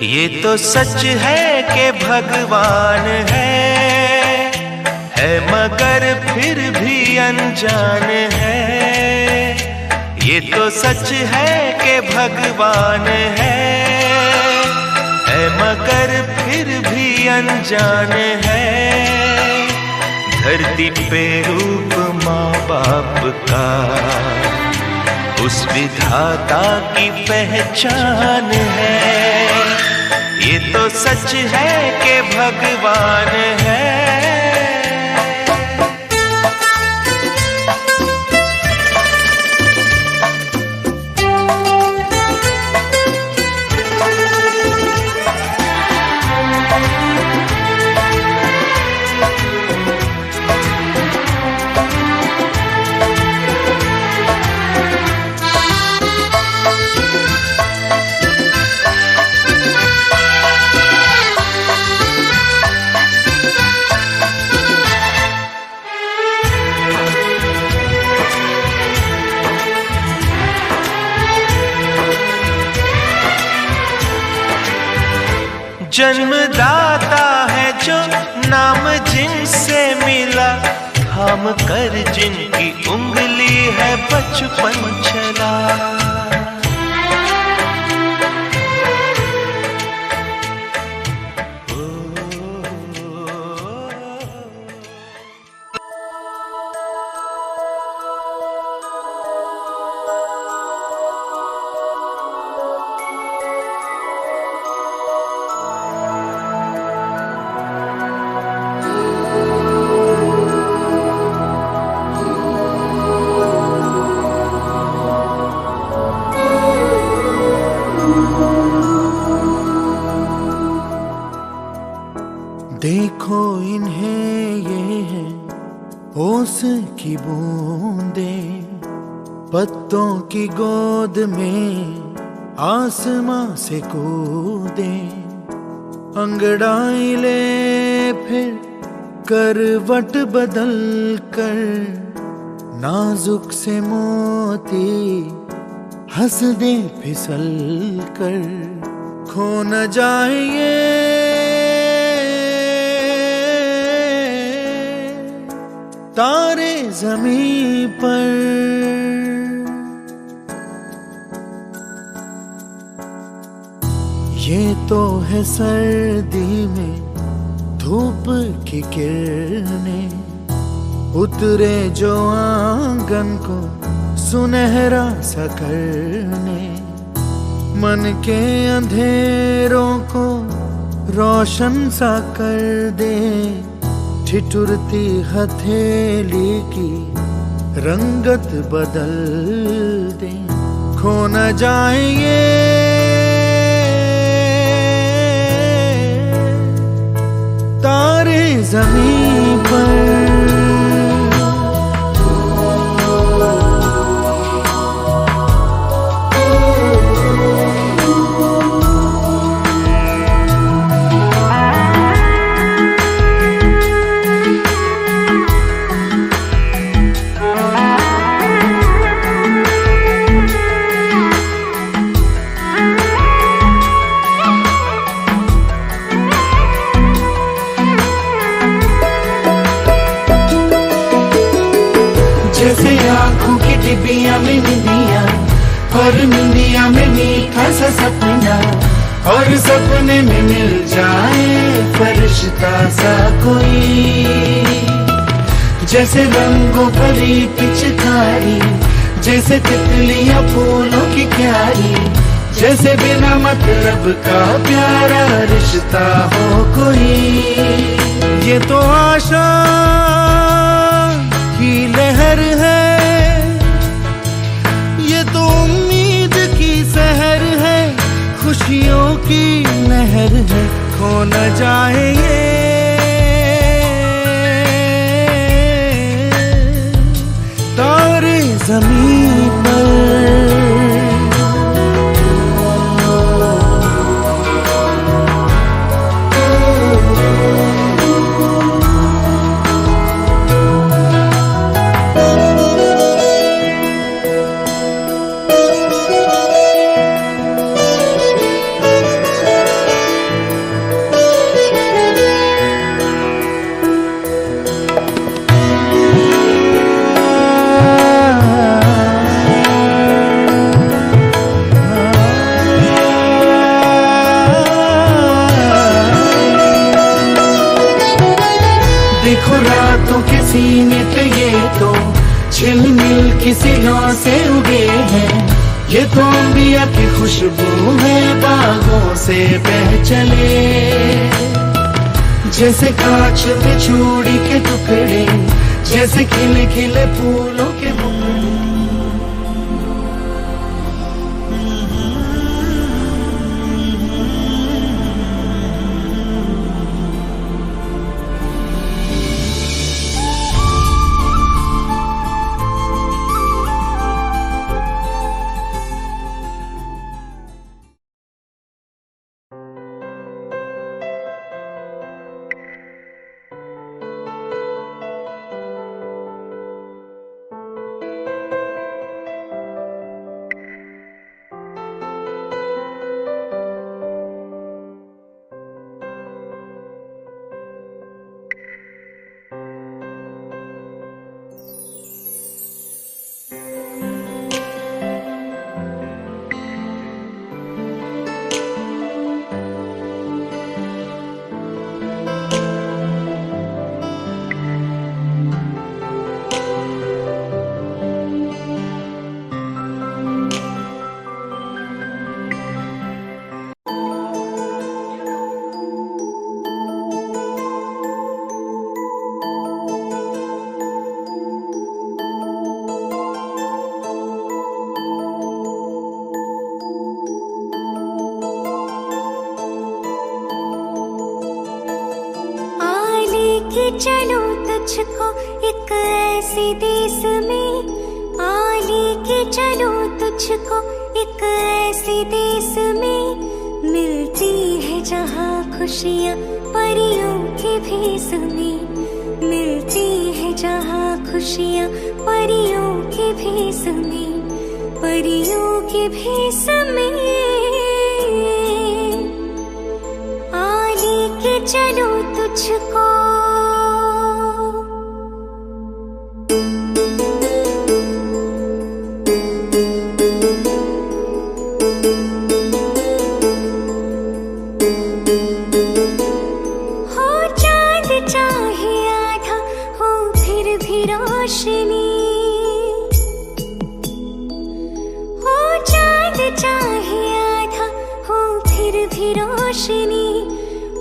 ये तो सच है कि भगवान है मगर फिर भी अनजान है। ये तो सच है कि भगवान है मगर फिर भी अनजान है। धरती पे रूप माँ बाप का उस विधाता की पहचान है। ये तो सच है कि भगवान है। जन्मदाता है जो नाम जिनसे मिला, थाम कर जिनकी उंगली है बचपन चला। देखो इन्हें ये है ओस की बूंदें, पत्तों की गोद में आसमां से कूदे। अंगड़ाई ले फिर करवट बदल कर, नाजुक से मोती हंस दे फिसल कर। खो न जाए ये तारे ज़मीं पर, ये तो है सर्दी में धूप की किरणें, उतरे जो आंगन को सुनहरा सा करने। मन के अंधेरों को रोशन सा कर दे, ठिठुरती हथेली की रंगत बदल दे। खो न जाए ये तारे ज़मीं पर। जैसे आँखों की डिबिया में निंदिया, और निंदिया में मीठा सा सपना, और सपने में मिल जाए फरिश्ता सा कोई। जैसे रंगों भरी पिचकारी, जैसे तितलियां फूलों की क्यारी, जैसे बिना मतलब का प्यारा रिश्ता हो कोई। ये तो आशा की लहर है, ये तो उम्मीद की सहर है, खुशियों की लहर है। खो न जाए ये तारे ज़मीं पर। तो अंबिया की खुशबू है बागों से बह चले, जैसे कांच पे चूड़ी के टुकड़े, जैसे खिले खिले फूलों के मुखड़े। चलो तुझको एक ऐसे देश में, आ लेके चलो तुझको एक ऐसे देश में, मिलती है जहाँ खुशियाँ परियों के भेष में, मिलती है जहाँ खुशियाँ परियों के भेष में, परियों के भेष में। आ लेके चलो तुझको। रोशनी हो चाँद चाहे आधा हो फिर भी रोशनी,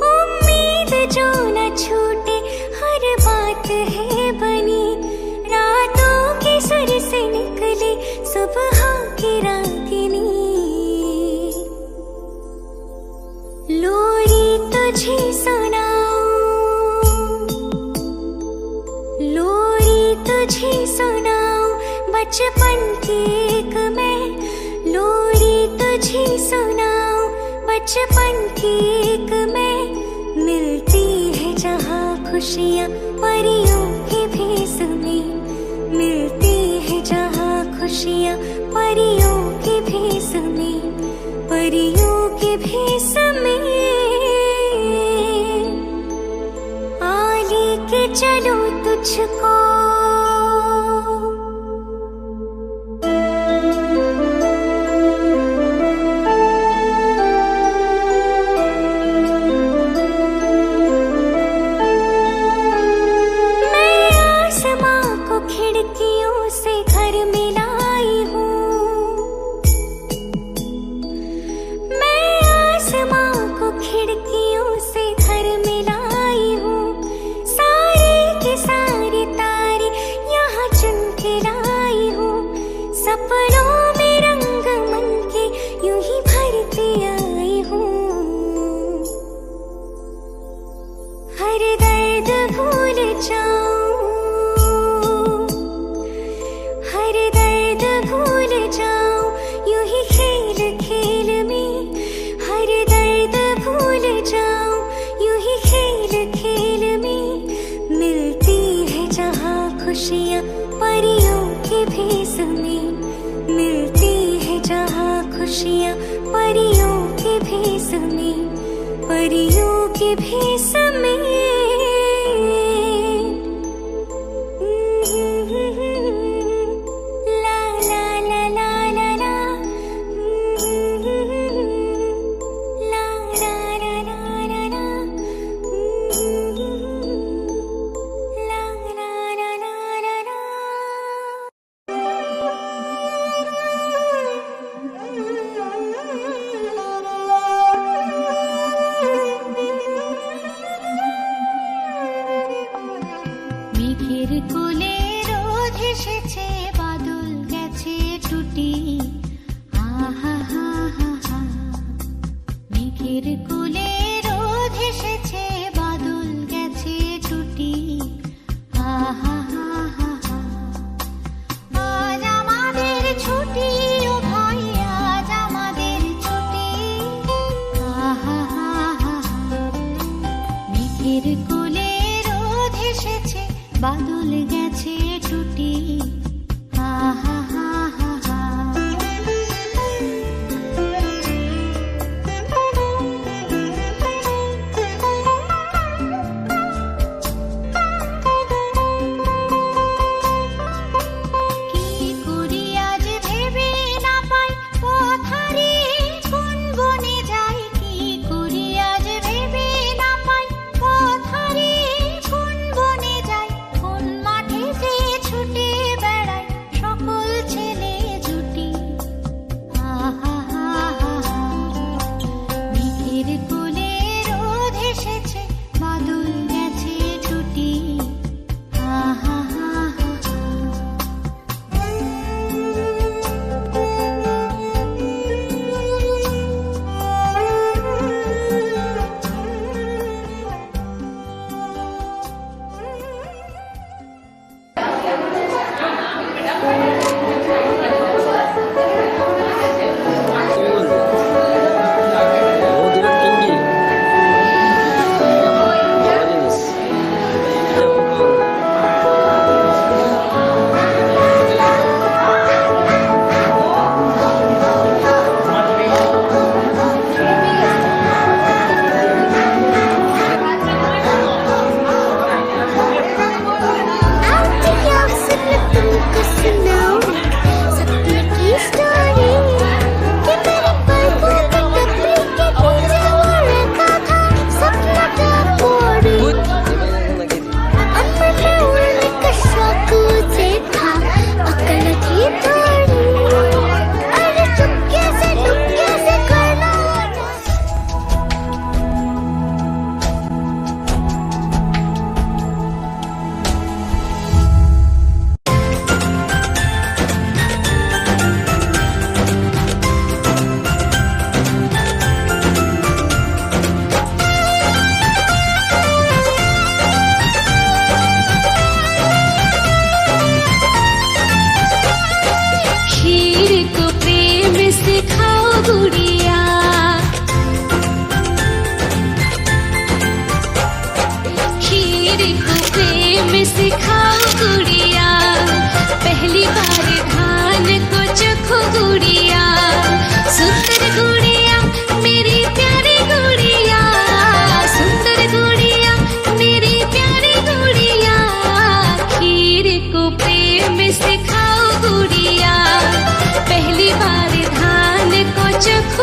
उम्मीद जो न छूटे हर बात है बनी, रातों के सुर से निकले सुबह की रागिनी, लोरी तुझे सुनाऊं, तुझे सुनाऊं बचपन की एक मैं, लोरी तुझे सुनाऊं बचपन की एक मैं, मिलती है जहाँ खुशियाँ परियों के भेष में, मिलती है जहाँ खुशियाँ परियों के भेष में, परियों के भेष में। आ लेके चलो तुझको। खिड़कियों से घर में लाई हूँ, मैं आसमां को खिड़कियों से घर में लाई हूँ, सारे के सारे तारे यहाँ चुन के लाई हूँ, सपनों में रंग मन के यूं ही भरती आई हूँ, हर दर्द भूल जाऊं, हर दर्द भूल जाऊं यूं ही खेल खेल में, हर दर्द भूल जाऊं यूं ही खेल खेल में, मिलती है जहाँ खुशियाँ परियों के भेष में, मिलती है जहाँ खुशियाँ परियों के भेष में, परियों के भेष में। गुड़िया। खीर को प्रेम सिखाओ गुड़िया, पहली बार धान को चखो गुड़िया। सुंदर गुड़िया मेरी प्यारी गुड़िया, सुंदर गुड़िया मेरी प्यारी गुड़िया। खीर को प्रेम सिखाओ गुड़िया, पहली बार धान को चखो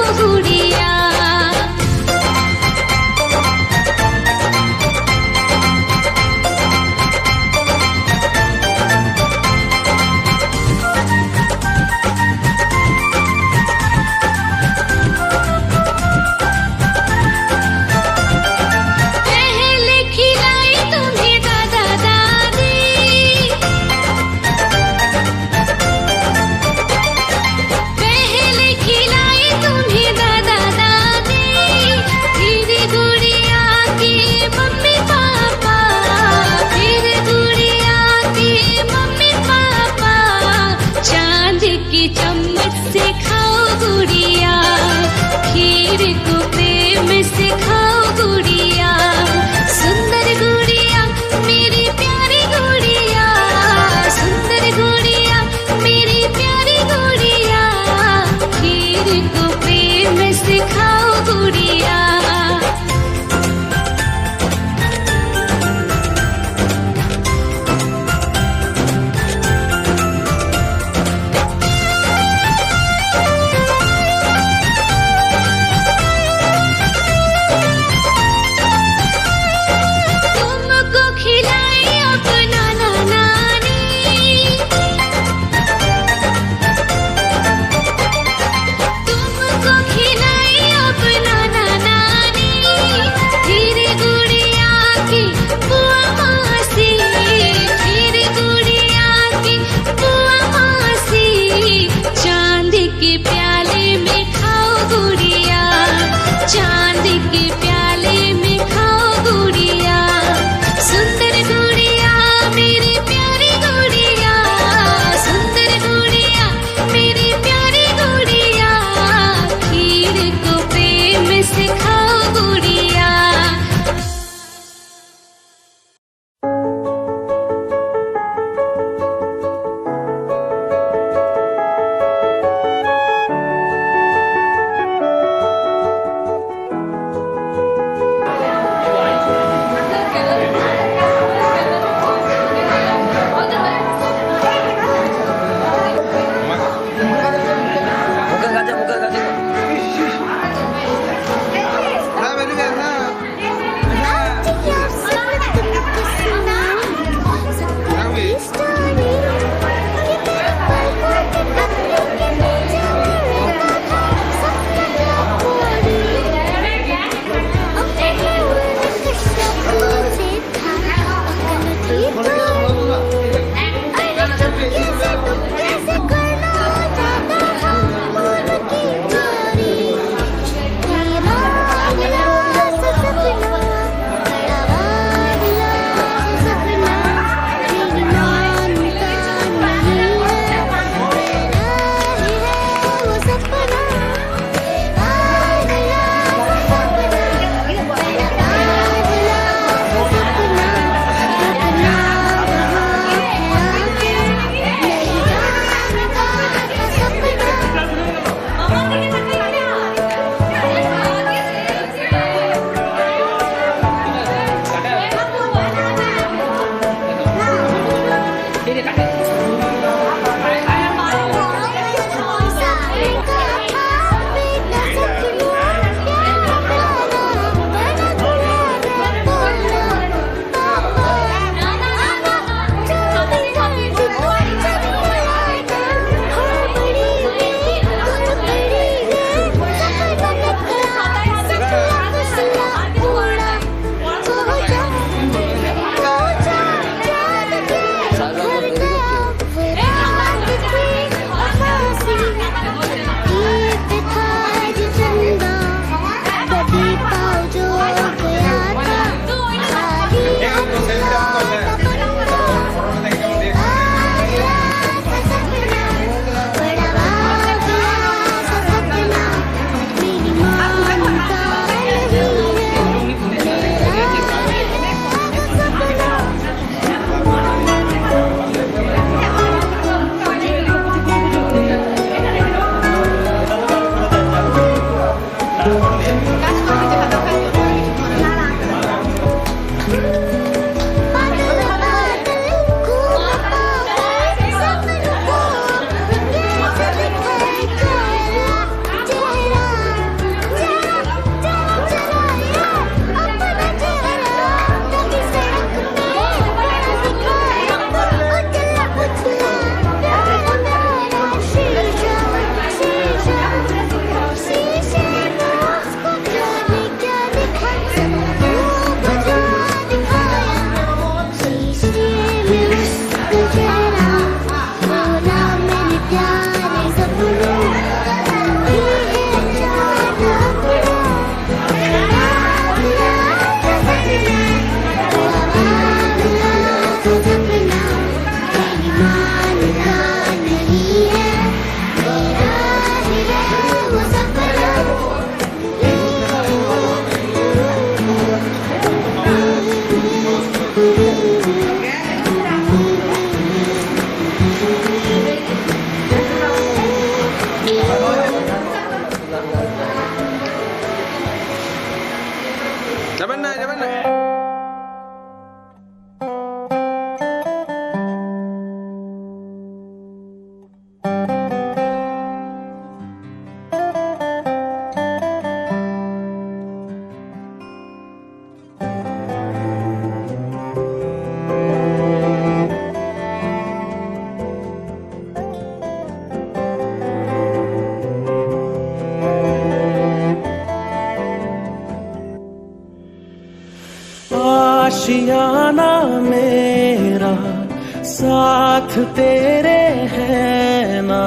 साथ तेरे है ना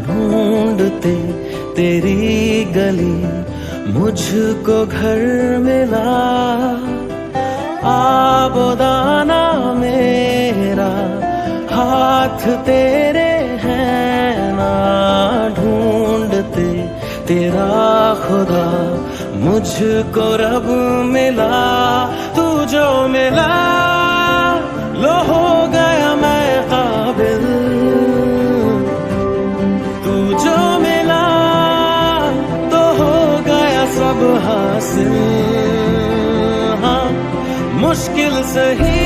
ढूंढते तेरी गली, मुझको घर मिला आबोदाना मेरा, हाथ तेरे है ना ढूंढते तेरा खुदा, मुझको रब मिला। तू जो मिला लो हो गया मैं काबिल, तू जो मिला तो हो गया सब हासिल। हाँ मुश्किल सही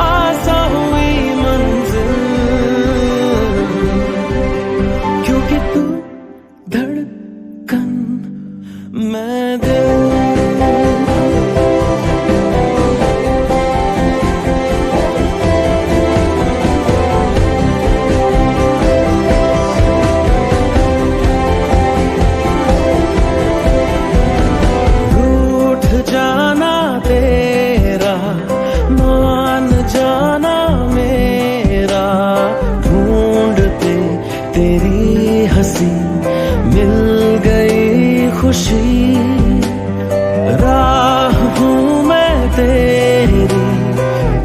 आसा हुई मंजिल, क्योंकि तू धड़कन मैं दिल। जाना तेरा मान जाना मेरा, ढूंढते तेरी हंसी मिल गई खुशी। राह हूँ मैं तेरी,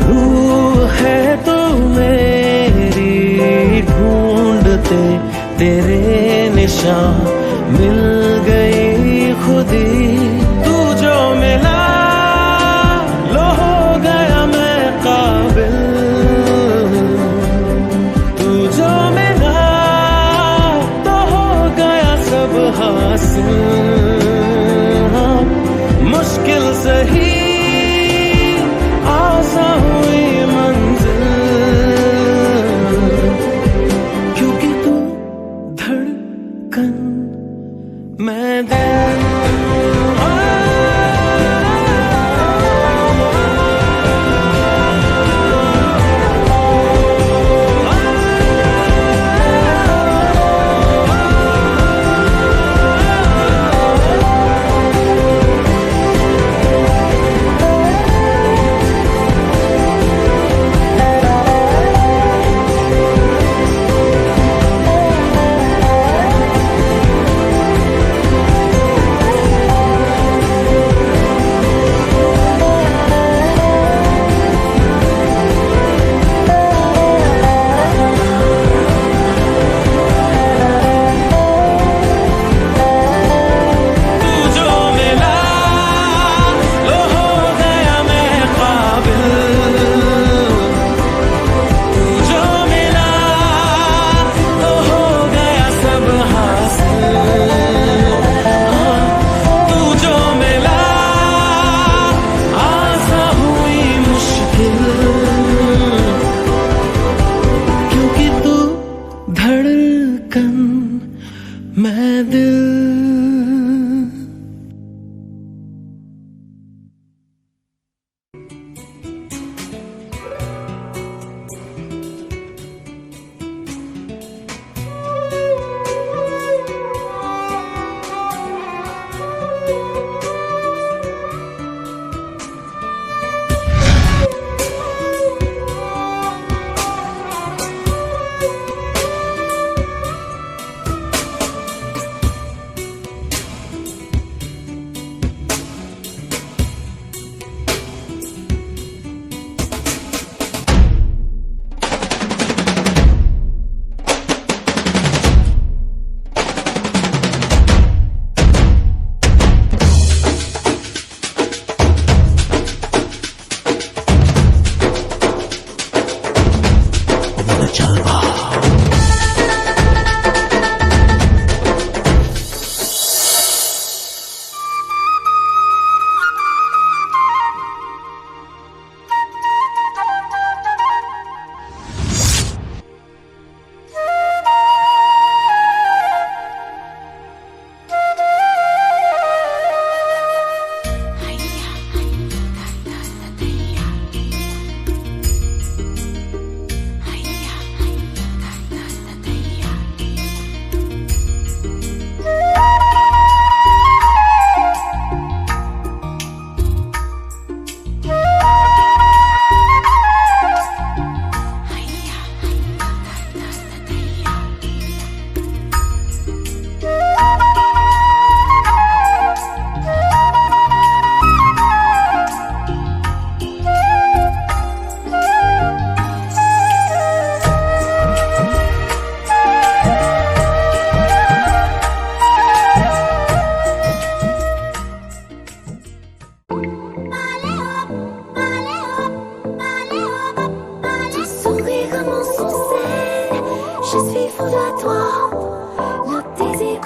रूह है तू मेरी, ढूंढते तेरे निशान मिल गई खुदी। तू जो मिला लो हो गया मैं काबिल, तू जो मिला तो हो गया सब हासिल। हाँ, मुश्किल सही आसा हुई मंजिल, क्योंकि तू धड़कन मैं दिल। मैं दिल।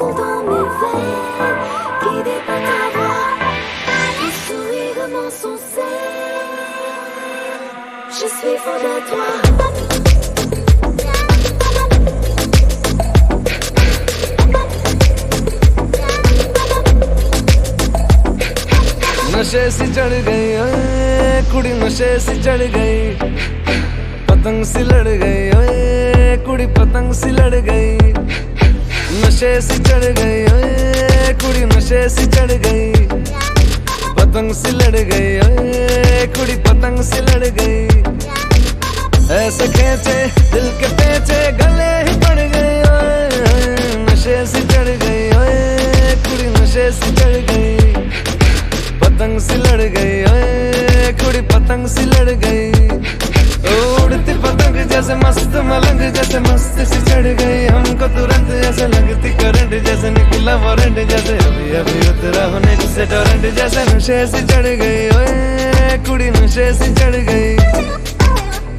fou dans mes veines, guidé par ta voix, ton sourire mensongère. Je suis fou de toi. नशे सी चढ़ गई ओए कुड़ी, नशे सी चढ़ गई, पतंग सी लड़ गई ओए कुड़ी, पतंग सी लड़ गई। नशे सी चढ़ गई ओए कुड़ी, नशे सी चढ़ गई, पतंग सी लड़ गई ओए कुड़ी, पतंग सी लड़ गई। ऐसे खेचे दिल के पेचे गले ही पड़ गए ओए, नशे सी चढ़ गई ओए कुड़ी, नशे सी चढ़ गई, पतंग सी लड़ गई ओए कुड़ी, पतंग सी लड़ गई। उड़ती पतंग जैसे मस्त मलंग, जैसे मस्त सी चढ़ गई हमको तुरंत, जैसे लगती करंट, जैसे निकला वारंट, जैसे अभी अभी उतरा होने से टोरेंट, जैसे नशे सी चढ़ गई ओए कुड़ी, नशे सी चढ़ गई,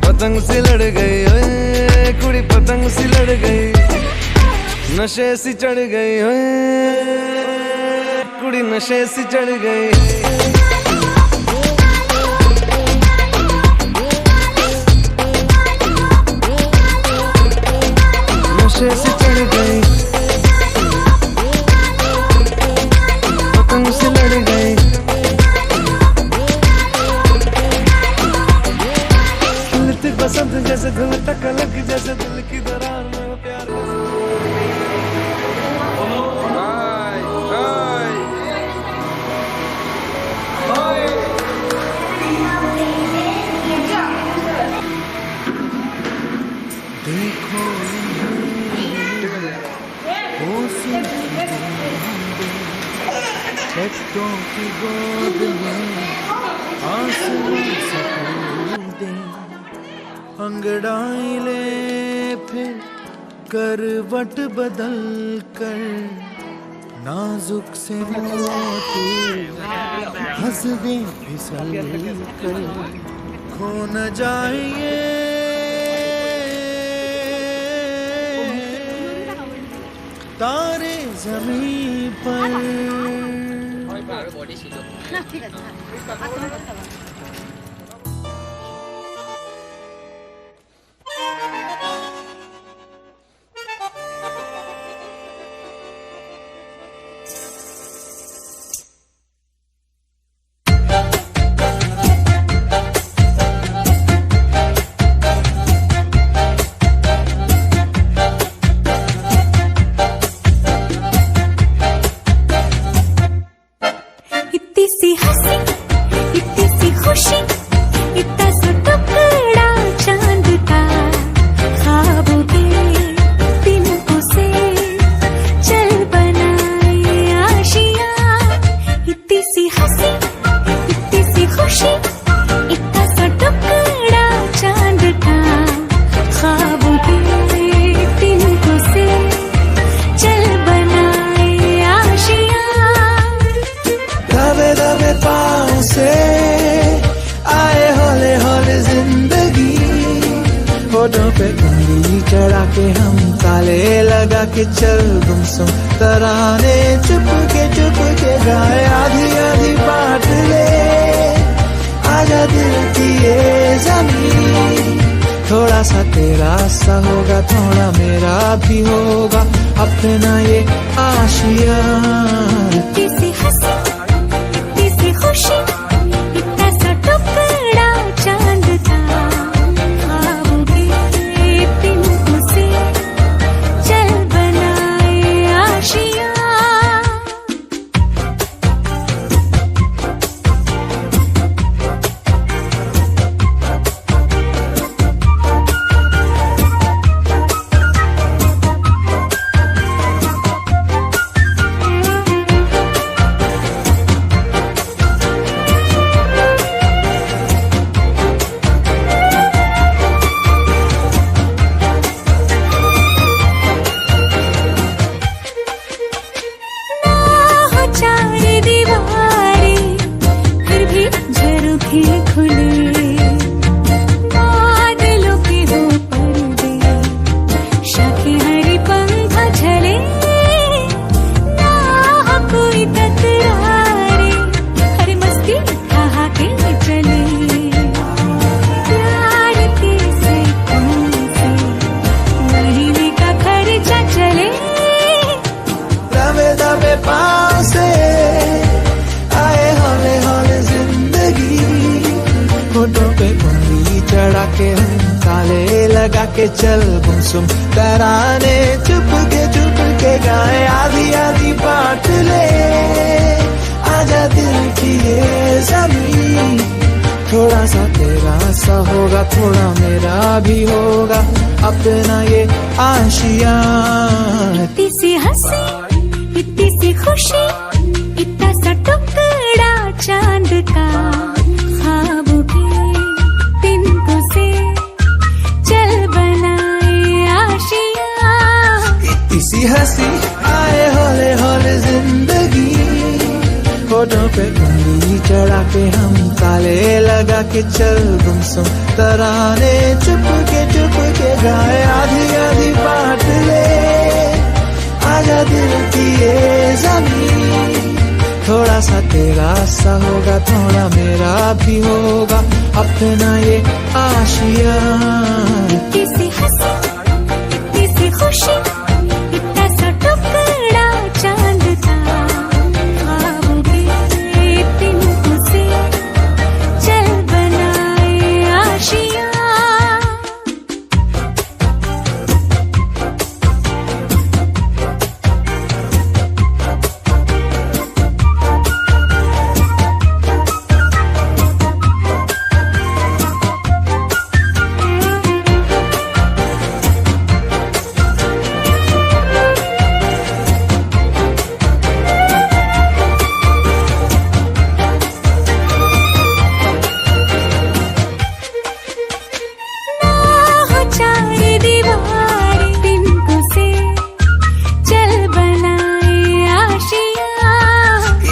पतंग सी लड़ गई ओए कुड़ी, पतंग सी लड़ गई। नशे सी चढ़ गई ओए कुड़ी, नशे सी चढ़ गई। नशे सी चढ़ गई, पतंग सी लड़ गई। खिलती बसंत जैसे धुल तक लग, जैसे दिल की दरार में वो प्यार देखो पत्तों की गोद में आंसू सकूं दे, अंगड़ाई ले फिर करवट बदल कर, नाजुक से मोती हंस दे फिसल कर, खो न जाए तारे जमीन पर। पे उंगली चढ़ा के हम ताले लगा के चल गुमसुम तराने चुप के गाए, आधी आधी बात ले आजा दिल की ये जमीन, थोड़ा सा तेरा सा होगा थोड़ा मेरा भी होगा अपना ये आशिया। किसी हंसी किसी खुशी इतना सा टुकड़ा चांद का, पाँव से आए हौले हौले जिंदगी। होठों पे उंगली चढ़ा के हम ताले लगा के चल गुमसुम तराने चुप के गाए आधी आधी बांट ले। आजा दिल की ये ज़मीं, थोड़ा सा तेरा सा होगा थोड़ा मेरा भी होगा अपना ये आशियाँ। इतनी सी हंसी इतनी सी खुशी इतना सा टुकड़ा चांद का, ख्वाबों के तिनको से चल बनाए आशियाँ। इतनी सी हंसी आए हौले हौले जिंदगी। होठों पे उंगली चढ़ा के हम ताले लगा के चल गुमसुम तराने चुप के गाए आधी आधी बांट ले। आजा दिल की ये ज़मीं, थोड़ा सा तेरा सा होगा थोड़ा मेरा भी होगा अपना ये आशियाँ। इतनी सी हंसी इतनी सी खुशी इतना सा टुकड़ा चांद का, ख्वाबों के तिनको से चल बनाए आशियाँ। चार दीवार तिनको से चल बनाए आशियाँ।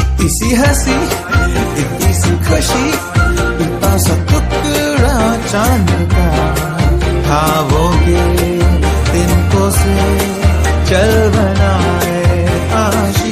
इतनी सी हंसी इतनी सी खुशी इतना सा टुकड़ा चांद का, ख्वाबों के तिनको से चल बनाए आशियाँ।